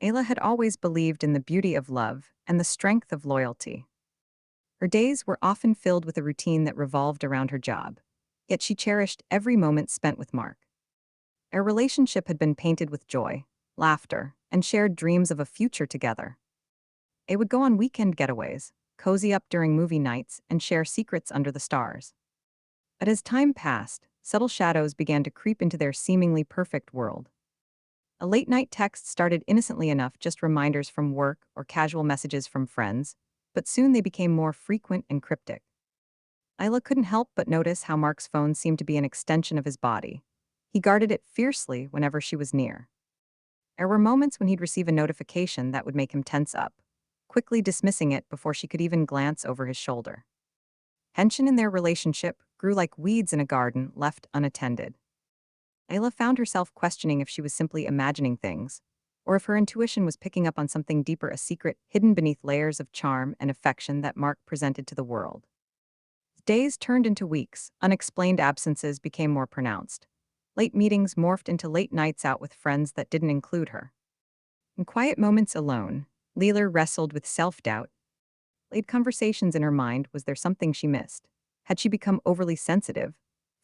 Ayla had always believed in the beauty of love and the strength of loyalty. Her days were often filled with a routine that revolved around her job, yet she cherished every moment spent with Mark. Their relationship had been painted with joy, laughter, and shared dreams of a future together. They would go on weekend getaways, cozy up during movie nights, and share secrets under the stars. But as time passed, subtle shadows began to creep into their seemingly perfect world. A late-night text started innocently enough, just reminders from work or casual messages from friends, but soon they became more frequent and cryptic. Isla couldn't help but notice how Mark's phone seemed to be an extension of his body. He guarded it fiercely whenever she was near. There were moments when he'd receive a notification that would make him tense up, quickly dismissing it before she could even glance over his shoulder. Tension in their relationship grew like weeds in a garden left unattended. Ayla found herself questioning if she was simply imagining things, or if her intuition was picking up on something deeper, a secret hidden beneath layers of charm and affection that Mark presented to the world. Days turned into weeks, unexplained absences became more pronounced. Late meetings morphed into late nights out with friends that didn't include her. In quiet moments alone, Lila wrestled with self-doubt. Late conversations in her mind, was there something she missed? Had she become overly sensitive?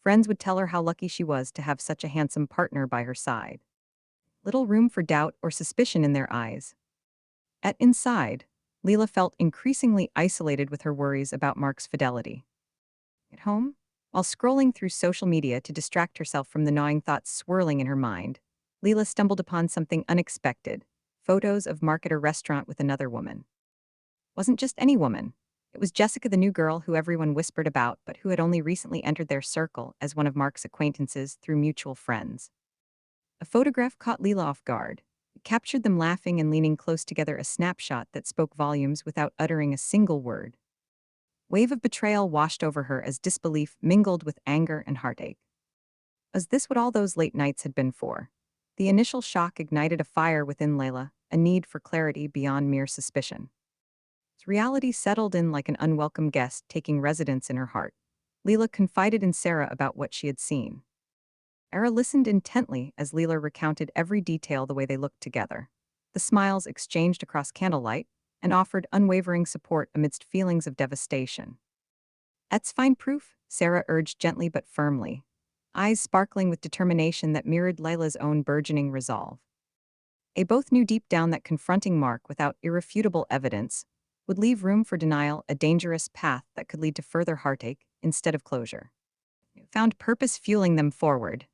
Friends would tell her how lucky she was to have such a handsome partner by her side. Little room for doubt or suspicion in their eyes. At inside, Lila felt increasingly isolated with her worries about Mark's fidelity. At home, while scrolling through social media to distract herself from the gnawing thoughts swirling in her mind, Lila stumbled upon something unexpected: photos of Mark at a restaurant with another woman. Wasn't just any woman. It was Jessica, the new girl who everyone whispered about, but who had only recently entered their circle as one of Mark's acquaintances through mutual friends. A photograph caught Lila off guard. It captured them laughing and leaning close together, a snapshot that spoke volumes without uttering a single word. Wave of betrayal washed over her as disbelief mingled with anger and heartache. Was this what all those late nights had been for? The initial shock ignited a fire within Layla, a need for clarity beyond mere suspicion. As reality settled in like an unwelcome guest taking residence in her heart, Leela confided in Sarah about what she had seen. Sarah listened intently as Leela recounted every detail, the way they looked together, the smiles exchanged across candlelight, and offered unwavering support amidst feelings of devastation. "Let's find proof," Sarah urged gently but firmly, eyes sparkling with determination that mirrored Layla's own burgeoning resolve. They both knew deep down that confronting Mark without irrefutable evidence would leave room for denial, a dangerous path that could lead to further heartache instead of closure. Found purpose fueling them forward.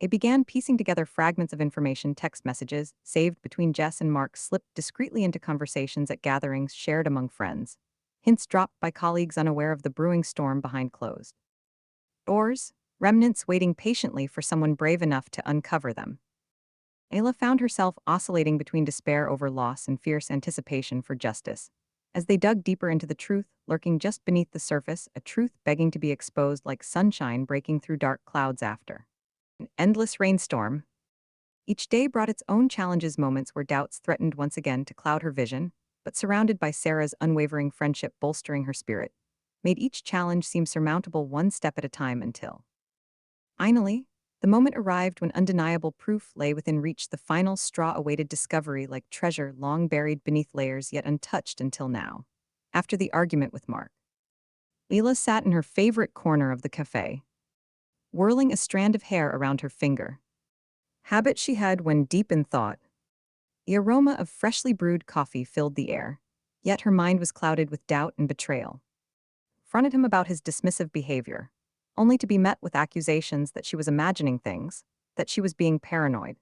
They began piecing together fragments of information. Text messages saved between Jess and Mark slipped discreetly into conversations at gatherings shared among friends. Hints dropped by colleagues unaware of the brewing storm behind closed doors, remnants waiting patiently for someone brave enough to uncover them. Ayla found herself oscillating between despair over loss and fierce anticipation for justice. As they dug deeper into the truth lurking just beneath the surface, a truth begging to be exposed like sunshine breaking through dark clouds after an endless rainstorm. Each day brought its own challenges, moments where doubts threatened once again to cloud her vision, but surrounded by Sarah's unwavering friendship bolstering her spirit, made each challenge seem surmountable one step at a time until, finally, the moment arrived when undeniable proof lay within reach, the final straw awaited discovery, like treasure long buried beneath layers yet untouched until now. After the argument with Mark, Leela sat in her favorite corner of the cafe, whirling a strand of hair around her finger. Habit she had when deep in thought. The aroma of freshly brewed coffee filled the air, yet her mind was clouded with doubt and betrayal. Confronted him about his dismissive behavior, only to be met with accusations that she was imagining things, that she was being paranoid.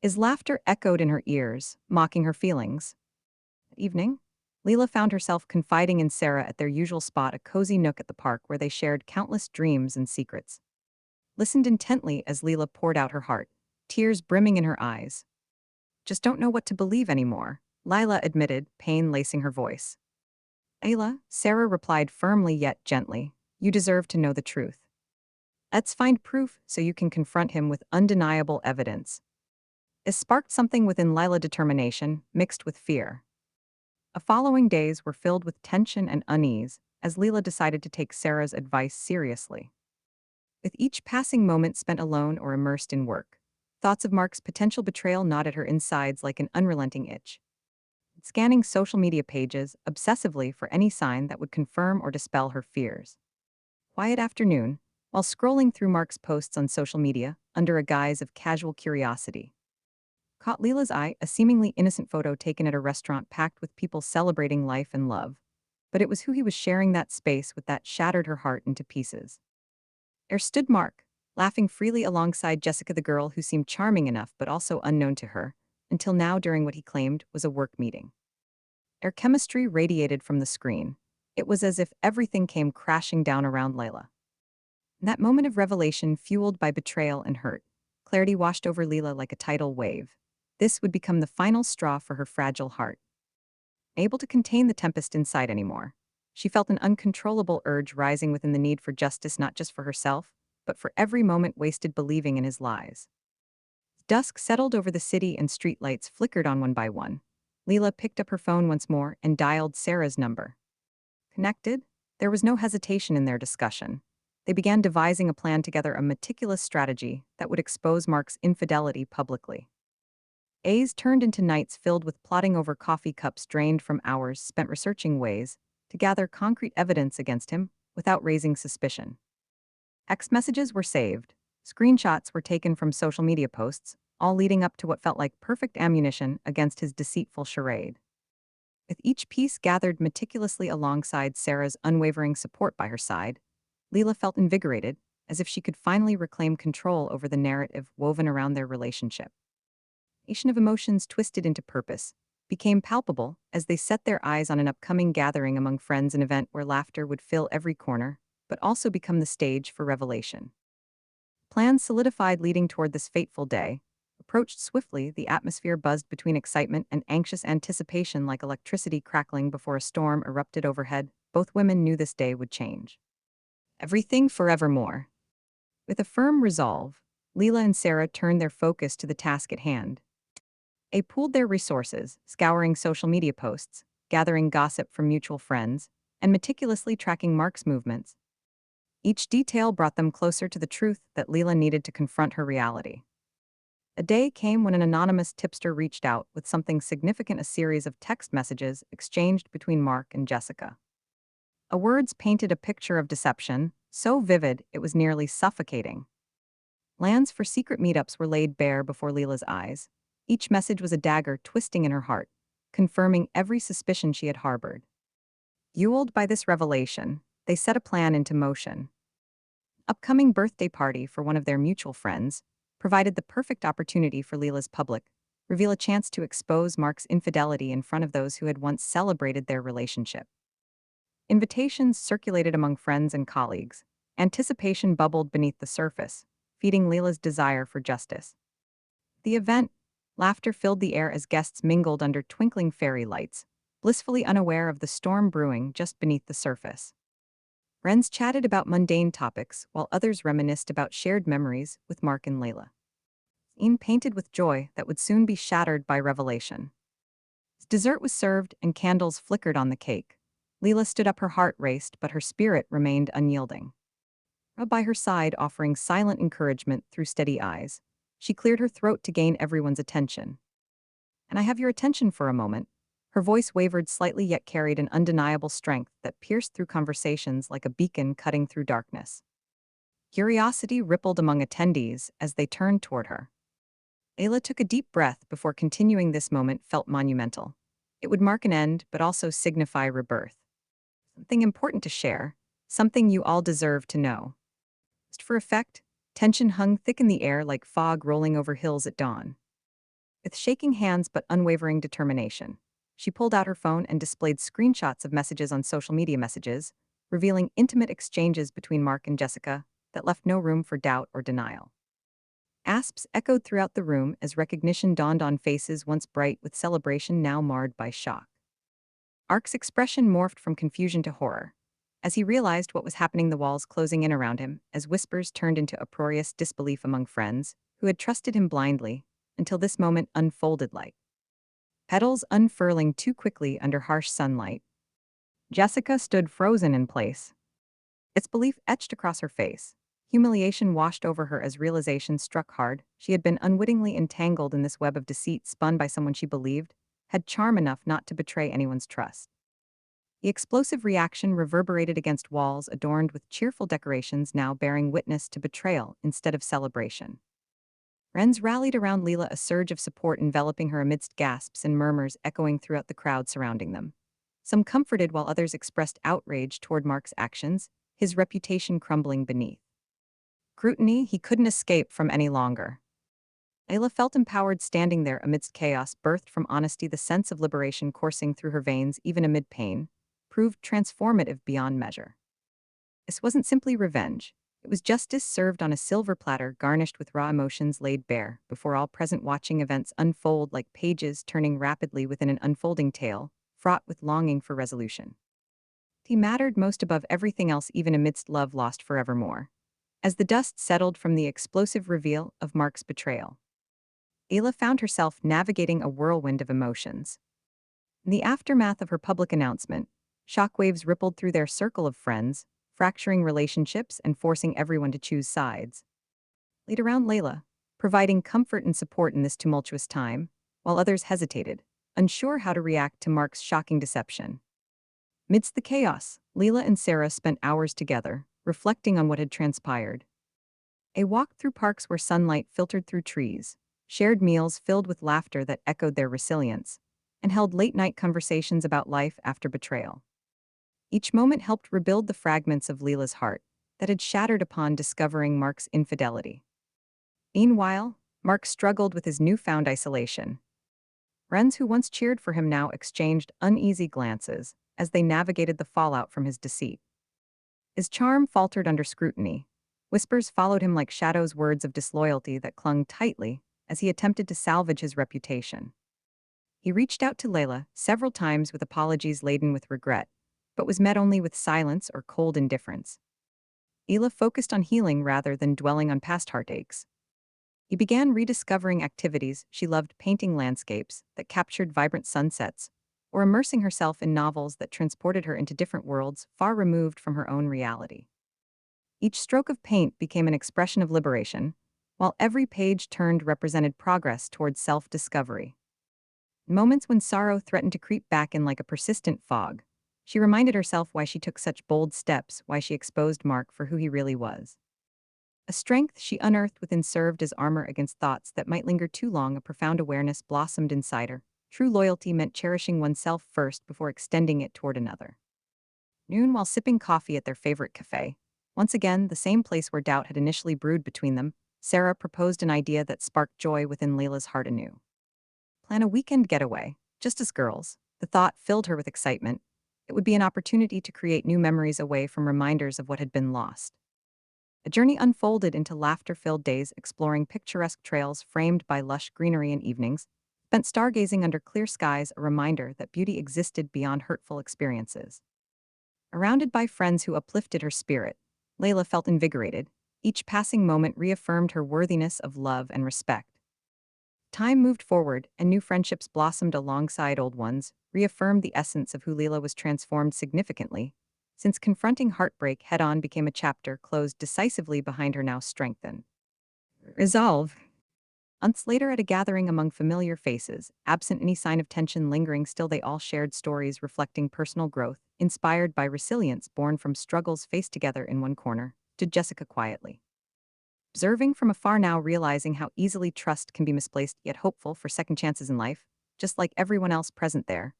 His laughter echoed in her ears, mocking her feelings. That evening, Leela found herself confiding in Sarah at their usual spot, a cozy nook at the park where they shared countless dreams and secrets. Listened intently as Leela poured out her heart, tears brimming in her eyes. "Just don't know what to believe anymore," Lila admitted, pain lacing her voice. "Ayla," Sarah replied firmly yet gently, "you deserve to know the truth. Let's find proof so you can confront him with undeniable evidence." It sparked something within Lila, determination mixed with fear. The following days were filled with tension and unease as Leela decided to take Sarah's advice seriously. With each passing moment spent alone or immersed in work, Thoughts of Mark's potential betrayal gnawed at her insides like an unrelenting itch. Scanning social media pages obsessively for any sign that would confirm or dispel her fears. Quiet afternoon, while scrolling through Mark's posts on social media under a guise of casual curiosity, caught Lila's eye a seemingly innocent photo taken at a restaurant packed with people celebrating life and love. But it was who he was sharing that space with that shattered her heart into pieces. There stood Mark, laughing freely alongside Jessica, the girl who seemed charming enough but also unknown to her, until now during what he claimed was a work meeting. Their chemistry radiated from the screen. It was as if everything came crashing down around Lila. In that moment of revelation fueled by betrayal and hurt, clarity washed over Lila like a tidal wave. This would become the final straw for her fragile heart. Unable to contain the tempest inside anymore, she felt an uncontrollable urge rising within the need for justice not just for herself, but for every moment wasted believing in his lies. Dusk settled over the city and streetlights flickered on one by one. Lila picked up her phone once more and dialed Sarah's number. Connected, there was no hesitation in their discussion. They began devising a plan together, a meticulous strategy that would expose Mark's infidelity publicly. Days turned into nights filled with plotting over coffee cups drained from hours spent researching ways to gather concrete evidence against him without raising suspicion. Text messages were saved, screenshots were taken from social media posts, all leading up to what felt like perfect ammunition against his deceitful charade. With each piece gathered meticulously alongside Sarah's unwavering support by her side, Lila felt invigorated, as if she could finally reclaim control over the narrative woven around their relationship. Of emotions twisted into purpose, became palpable as they set their eyes on an upcoming gathering among friends, an event where laughter would fill every corner, but also become the stage for revelation. Plans solidified leading toward this fateful day. Approached swiftly, the atmosphere buzzed between excitement and anxious anticipation like electricity crackling before a storm erupted overhead. Both women knew this day would change everything forevermore. With a firm resolve, Lila and Sarah turned their focus to the task at hand. They pooled their resources, scouring social media posts, gathering gossip from mutual friends, and meticulously tracking Mark's movements. Each detail brought them closer to the truth that Lila needed to confront her reality. A day came when an anonymous tipster reached out with something significant, a series of text messages exchanged between Mark and Jessica. The words painted a picture of deception, so vivid it was nearly suffocating. Plans for secret meetups were laid bare before Lila's eyes. Each message was a dagger twisting in her heart, confirming every suspicion she had harbored. Fueled by this revelation, they set a plan into motion. Upcoming birthday party for one of their mutual friends provided the perfect opportunity for Lila's public reveal, a chance to expose Mark's infidelity in front of those who had once celebrated their relationship. Invitations circulated among friends and colleagues. Anticipation bubbled beneath the surface, feeding Lila's desire for justice. The event, laughter filled the air as guests mingled under twinkling fairy lights, blissfully unaware of the storm brewing just beneath the surface. Friends chatted about mundane topics while others reminisced about shared memories with Mark and Lila. Scene painted with joy that would soon be shattered by revelation. Dessert was served and candles flickered on the cake. Lila stood up, her heart raced, but her spirit remained unyielding. By her side, offering silent encouragement through steady eyes, she cleared her throat to gain everyone's attention. "And I have your attention for a moment." Her voice wavered slightly yet carried an undeniable strength that pierced through conversations like a beacon cutting through darkness. Curiosity rippled among attendees as they turned toward her. Ayla took a deep breath before continuing. This moment felt monumental. It would mark an end, but also signify rebirth. Something important to share, something you all deserve to know. Just for effect, tension hung thick in the air like fog rolling over hills at dawn. With shaking hands but unwavering determination, she pulled out her phone and displayed screenshots of messages on social media messages, revealing intimate exchanges between Mark and Jessica that left no room for doubt or denial. Asps echoed throughout the room as recognition dawned on faces once bright with celebration now marred by shock. Ark's expression morphed from confusion to horror as he realized what was happening, the walls closing in around him as whispers turned into uproarious disbelief among friends who had trusted him blindly until this moment unfolded like petals unfurling too quickly under harsh sunlight. Jessica stood frozen in place, its belief etched across her face. Humiliation washed over her as realization struck hard. She had been unwittingly entangled in this web of deceit spun by someone she believed had charm enough not to betray anyone's trust. The explosive reaction reverberated against walls adorned with cheerful decorations now bearing witness to betrayal instead of celebration. Friends rallied around Lila, a surge of support enveloping her amidst gasps and murmurs echoing throughout the crowd surrounding them. Some comforted while others expressed outrage toward Mark's actions, his reputation crumbling beneath scrutiny he couldn't escape from any longer. Ayla felt empowered standing there amidst chaos birthed from honesty. The sense of liberation coursing through her veins even amid pain proved transformative beyond measure. This wasn't simply revenge. It was justice served on a silver platter garnished with raw emotions laid bare before all present, watching events unfold like pages turning rapidly within an unfolding tale, fraught with longing for resolution. He mattered most above everything else, even amidst love lost forevermore. As the dust settled from the explosive reveal of Mark's betrayal, Ayla found herself navigating a whirlwind of emotions. In the aftermath of her public announcement, shockwaves rippled through their circle of friends, fracturing relationships and forcing everyone to choose sides. Laid around Layla, providing comfort and support in this tumultuous time, while others hesitated, unsure how to react to Mark's shocking deception. Midst the chaos, Leela and Sarah spent hours together, reflecting on what had transpired. They walked through parks where sunlight filtered through trees, shared meals filled with laughter that echoed their resilience, and held late-night conversations about life after betrayal. Each moment helped rebuild the fragments of Leela's heart that had shattered upon discovering Mark's infidelity. Meanwhile, Mark struggled with his newfound isolation. Friends who once cheered for him now exchanged uneasy glances as they navigated the fallout from his deceit. His charm faltered under scrutiny. Whispers followed him like shadows, words of disloyalty that clung tightly as he attempted to salvage his reputation. He reached out to Layla several times with apologies laden with regret, but was met only with silence or cold indifference. Ela focused on healing rather than dwelling on past heartaches. He began rediscovering activities she loved, painting landscapes that captured vibrant sunsets, or immersing herself in novels that transported her into different worlds far removed from her own reality. Each stroke of paint became an expression of liberation, while every page turned represented progress towards self-discovery. In moments when sorrow threatened to creep back in like a persistent fog, she reminded herself why she took such bold steps, why she exposed Mark for who he really was. A strength she unearthed within served as armor against thoughts that might linger too long. A profound awareness blossomed inside her. True loyalty meant cherishing oneself first before extending it toward another. Noon, while sipping coffee at their favorite cafe, once again the same place where doubt had initially brewed between them, Sarah proposed an idea that sparked joy within Layla's heart anew. Plan a weekend getaway, just as girls. The thought filled her with excitement. It would be an opportunity to create new memories away from reminders of what had been lost. A journey unfolded into laughter-filled days, exploring picturesque trails framed by lush greenery and evenings, spent stargazing under clear skies, a reminder that beauty existed beyond hurtful experiences. Surrounded by friends who uplifted her spirit, Layla felt invigorated. Each passing moment reaffirmed her worthiness of love and respect. Time moved forward, and new friendships blossomed alongside old ones, reaffirmed the essence of who Lila was. Transformed significantly, since confronting heartbreak head-on became a chapter closed decisively behind her now strengthened resolve. Months later, at a gathering among familiar faces, absent any sign of tension lingering, still they all shared stories reflecting personal growth, inspired by resilience born from struggles faced together. In one corner stood Jessica quietly, observing from afar, now realizing how easily trust can be misplaced, yet hopeful for second chances in life, just like everyone else present there,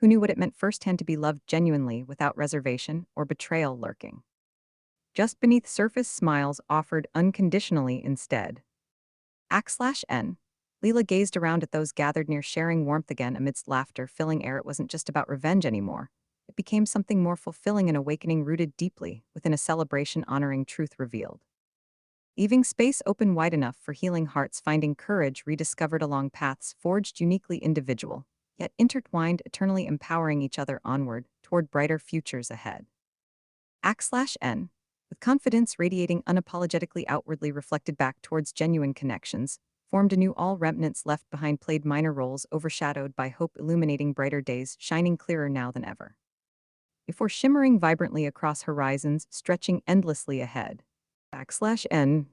who knew what it meant firsthand to be loved genuinely without reservation or betrayal lurking just beneath surface. Smiles offered unconditionally instead. /N. Lila gazed around at those gathered near, sharing warmth again amidst laughter filling air. It wasn't just about revenge anymore. It became something more fulfilling, an awakening rooted deeply within a celebration honoring truth revealed. Leaving space open wide enough for healing hearts, finding courage rediscovered along paths forged uniquely individual, yet intertwined, eternally empowering each other onward toward brighter futures ahead. /N. With confidence radiating unapologetically outwardly reflected back towards genuine connections, formed anew. All remnants left behind played minor roles, overshadowed by hope, illuminating brighter days, shining clearer now than ever. Before shimmering vibrantly across horizons, stretching endlessly ahead. backslash n